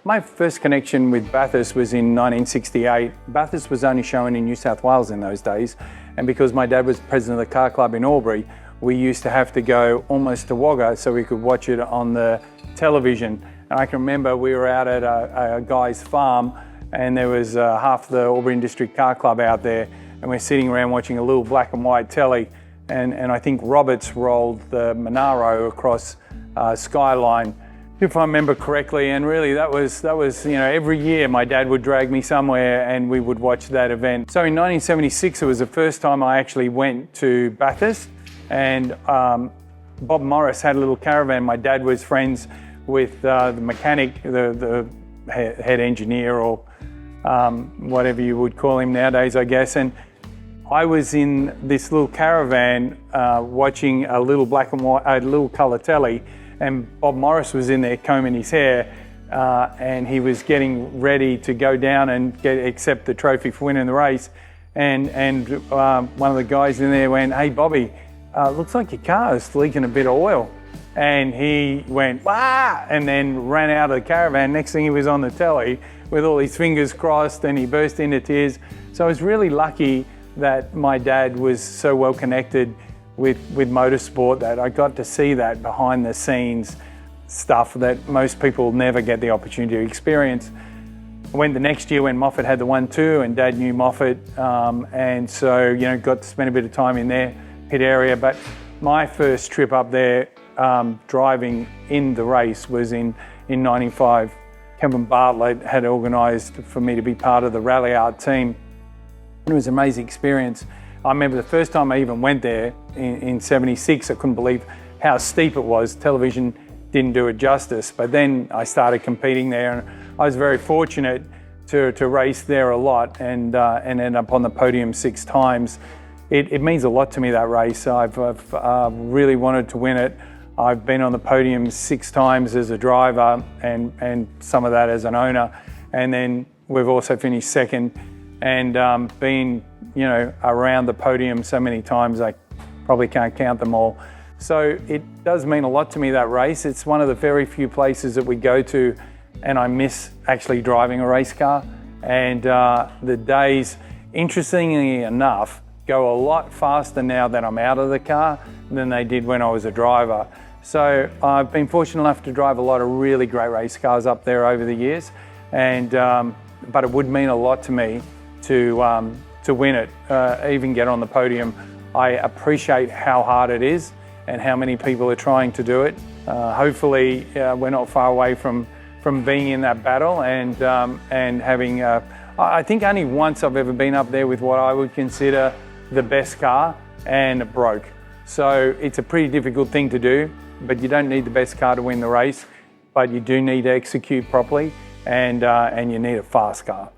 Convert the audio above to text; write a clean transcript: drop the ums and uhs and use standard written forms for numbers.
My first connection with Bathurst was in 1968. Bathurst was only shown in New South Wales in those days, and because my dad was president of the car club in Albury, we used to have to go almost to Wagga so we could watch it on the television. And I can remember we were out at a guy's farm, and there was half the Albury District Car Club out there, and we're sitting around watching a little black and white telly, and I think Roberts rolled the Monaro across Skyline, if I remember correctly. And really that was every year my dad would drag me somewhere and we would watch that event. So in 1976 it was the first time I actually went to Bathurst, and Bob Morris had a little caravan. My dad was friends with the mechanic, the head engineer, or whatever you would call him nowadays, I guess. And I was in this little caravan watching a little black and white, a little colour telly, and Bob Morris was in there combing his hair, and he was getting ready to go down and accept the trophy for winning the race. And one of the guys in there went, "Hey Bobby, looks like your car is leaking a bit of oil." And he went, "Wah!" and then ran out of the caravan. Next thing he was on the telly with all his fingers crossed, and he burst into tears. So I was really lucky that my dad was so well connected with motorsport that I got to see that behind the scenes stuff that most people never get the opportunity to experience. I went the next year when Moffat had the 1-2, and Dad knew Moffat, and so got to spend a bit of time in their pit area. But my first trip up there driving in the race was in '95. Kevin Bartlett had organised for me to be part of the Rally Art team. It was an amazing experience. I remember the first time I even went there in '76, I couldn't believe how steep it was. Television didn't do it justice. But then I started competing there, and I was very fortunate to race there a lot and end up on the podium 6 times. It means a lot to me, that race. I've really wanted to win it. I've been on the podium 6 times as a driver, and some of that as an owner. And then we've also finished second, and been around the podium so many times I probably can't count them all. So it does mean a lot to me, that race. It's one of the very few places that we go to and I miss actually driving a race car. And the days, interestingly enough, go a lot faster now that I'm out of the car than they did when I was a driver. So I've been fortunate enough to drive a lot of really great race cars up there over the years, and but it would mean a lot to me to win it, even get on the podium. I appreciate how hard it is and how many people are trying to do it. Hopefully we're not far away from being in that battle and having, I think only once I've ever been up there with what I would consider the best car, and it broke. So it's a pretty difficult thing to do, but you don't need the best car to win the race, but you do need to execute properly, and you need a fast car.